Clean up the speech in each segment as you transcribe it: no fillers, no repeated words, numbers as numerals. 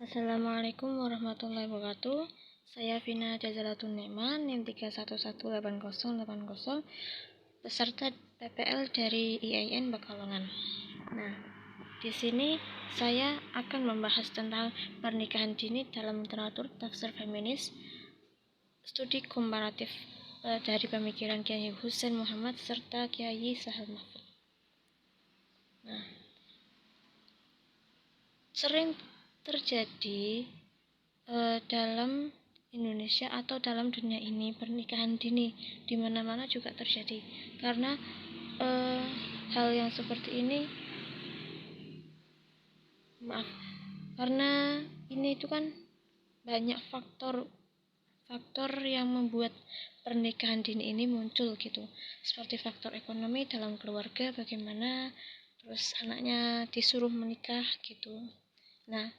Assalamualaikum warahmatullahi wabarakatuh. Saya Vina Jazalatun Neman, NIM 3118080, peserta PPL dari IAIN Pekalongan. Nah, di sini saya akan membahas tentang pernikahan dini dalam literatur tafsir feminis, studi komparatif dari pemikiran Kiai Husain Muhammad serta Kiai Sahal Mahfud. Nah, sering terjadi dalam Indonesia atau dalam dunia ini pernikahan dini di mana-mana juga terjadi karena hal yang seperti ini karena ini itu kan banyak faktor yang membuat pernikahan dini ini muncul gitu, seperti faktor ekonomi dalam keluarga, bagaimana terus anaknya disuruh menikah gitu. Nah,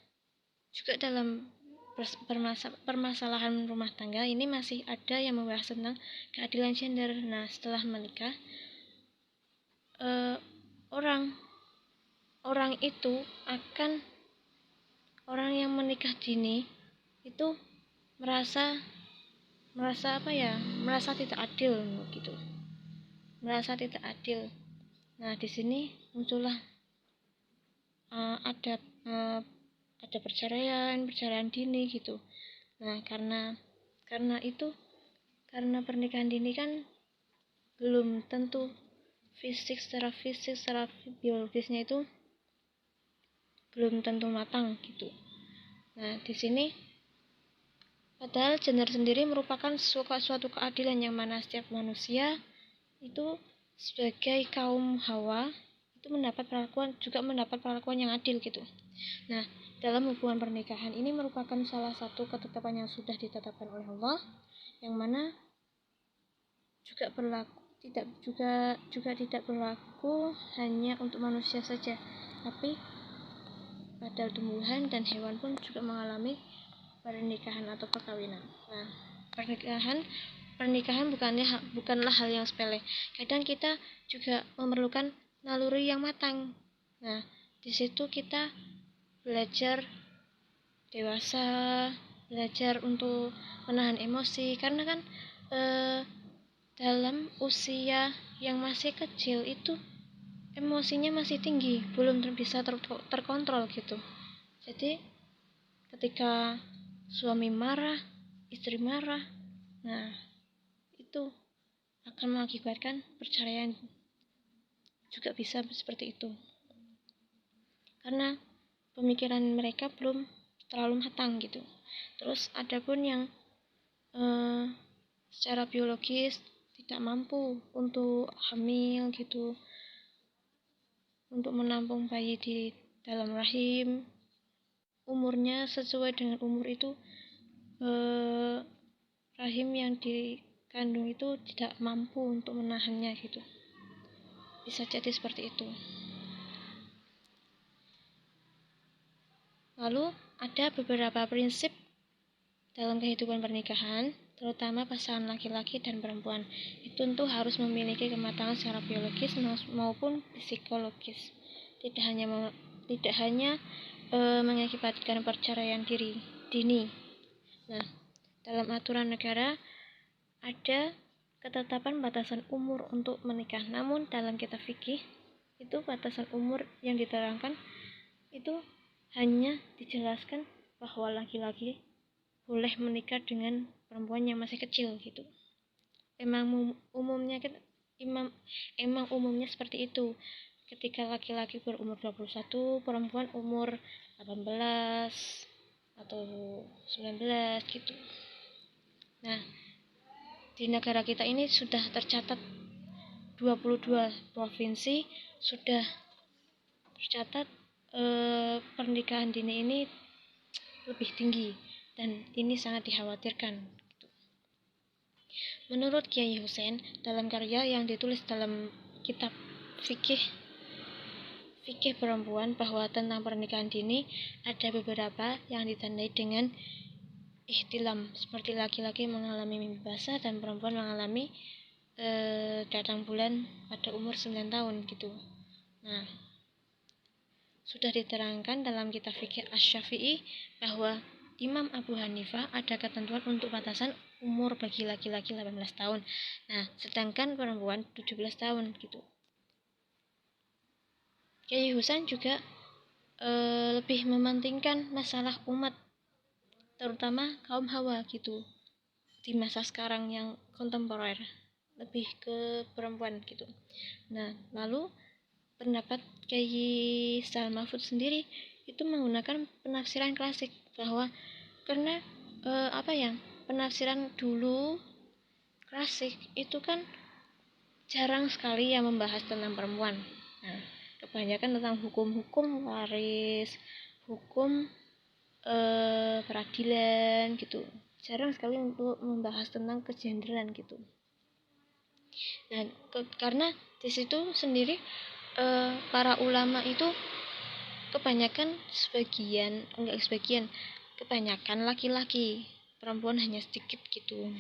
juga dalam permasalahan rumah tangga ini masih ada yang membahas tentang keadilan gender. Nah, setelah menikah, orang yang menikah dini itu merasa tidak adil gitu, merasa tidak adil. Nah, di sini muncullah ada perceraian dini gitu. Nah, karena pernikahan dini kan belum tentu secara biologisnya itu belum tentu matang gitu. Nah, di sini padahal gender sendiri merupakan suatu keadilan yang mana setiap manusia itu sebagai kaum Hawa itu mendapat perlakuan yang adil gitu. Nah, dalam hubungan pernikahan ini merupakan salah satu ketetapan yang sudah ditetapkan oleh Allah, yang mana juga tidak berlaku hanya untuk manusia saja, tapi pada tumbuhan dan hewan pun juga mengalami pernikahan atau perkawinan. Nah, pernikahan bukanlah hal yang sepele. Kadang kita juga memerlukan naluri yang matang. Nah, di situ kita belajar dewasa, belajar untuk menahan emosi, karena kan dalam usia yang masih kecil itu emosinya masih tinggi, belum bisa terkontrol gitu. Jadi ketika suami marah, istri marah, nah itu akan mengakibatkan perceraian, juga bisa seperti itu karena pemikiran mereka belum terlalu matang gitu. Terus ada pun yang secara biologis tidak mampu untuk hamil gitu, untuk menampung bayi di dalam rahim, umurnya sesuai dengan umur itu, rahim yang dikandung itu tidak mampu untuk menahannya gitu. Bisa jadi seperti itu. Lalu ada beberapa prinsip dalam kehidupan pernikahan, terutama pasangan laki-laki dan perempuan. Itu tentu harus memiliki kematangan secara biologis maupun psikologis. Tidak hanya mengakibatkan perceraian dini. Nah, dalam aturan negara ada ketetapan batasan umur untuk menikah. Namun dalam kitab fikih itu batasan umur yang diterangkan itu hanya dijelaskan bahwa laki-laki boleh menikah dengan perempuan yang masih kecil gitu. Emang umumnya seperti itu. Ketika laki-laki berumur 21, perempuan umur 18 atau 19 gitu. Nah, di negara kita ini sudah tercatat 22 provinsi sudah tercatat pernikahan dini ini lebih tinggi, dan ini sangat dikhawatirkan. Menurut Kiai Husain, dalam karya yang ditulis dalam kitab fikih perempuan, bahwa tentang pernikahan dini ada beberapa yang ditandai dengan ihtilam, seperti laki-laki mengalami mimpi basah dan perempuan mengalami datang bulan pada umur 9 tahun gitu. Nah, sudah diterangkan dalam kitab fikih Asy-Syafi'i bahwa Imam Abu Hanifah ada ketentuan untuk batasan umur bagi laki-laki 18 tahun. Nah, sedangkan perempuan 17 tahun gitu. Kiai Husain juga lebih mementingkan masalah umat, terutama kaum hawa gitu. Di masa sekarang yang kontemporer, lebih ke perempuan gitu. Nah, lalu pendapat Kiai Said Mahfud sendiri itu menggunakan penafsiran klasik, bahwa karena penafsiran dulu klasik itu kan jarang sekali yang membahas tentang perempuan. Nah, kebanyakan tentang hukum-hukum waris, hukum peradilan gitu. Jarang sekali untuk membahas tentang kegenderan gitu. Nah, karena di situ sendiri para ulama itu kebanyakan kebanyakan laki-laki, perempuan hanya sedikit gitu.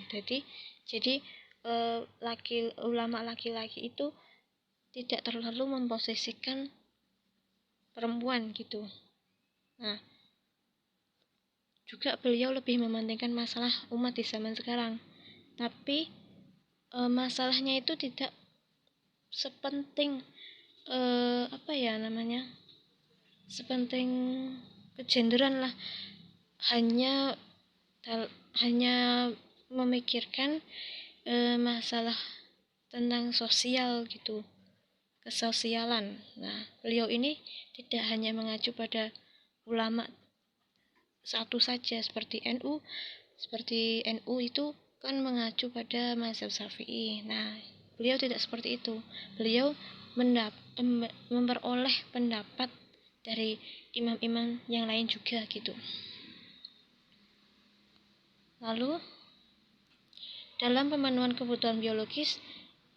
Jadi ulama laki-laki itu tidak terlalu memposisikan perempuan gitu. Nah, juga beliau lebih mementingkan masalah umat di zaman sekarang. Tapi masalahnya itu tidak sepenting sepenting kegenderan lah. Hanya memikirkan masalah tentang sosial gitu, kesosialan. Nah, beliau ini tidak hanya mengacu pada ulama satu saja seperti NU. Seperti NU itu kan mengacu pada mazhab Syafi'i. Nah, beliau tidak seperti itu. Beliau memperoleh pendapat dari imam-imam yang lain juga gitu. Lalu dalam pemenuhan kebutuhan biologis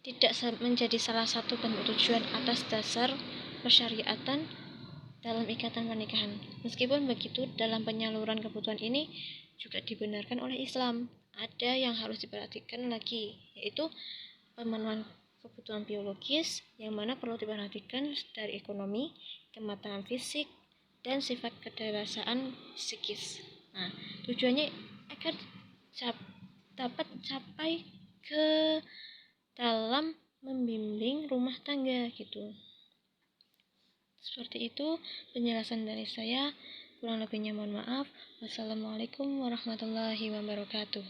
tidak menjadi salah satu bentuk tujuan atas dasar persyariatan dalam ikatan pernikahan. Meskipun begitu, dalam penyaluran kebutuhan ini juga dibenarkan oleh Islam. Ada yang harus diperhatikan lagi, yaitu pemenuhan kebutuhan biologis, yang mana perlu diperhatikan dari ekonomi, kematangan fisik, dan sifat kedewasaan psikis. Nah, tujuannya agar dapat capai ke dalam membimbing rumah tangga gitu. Seperti itu penjelasan dari saya. Kurang lebihnya mohon maaf. Wassalamualaikum warahmatullahi wabarakatuh.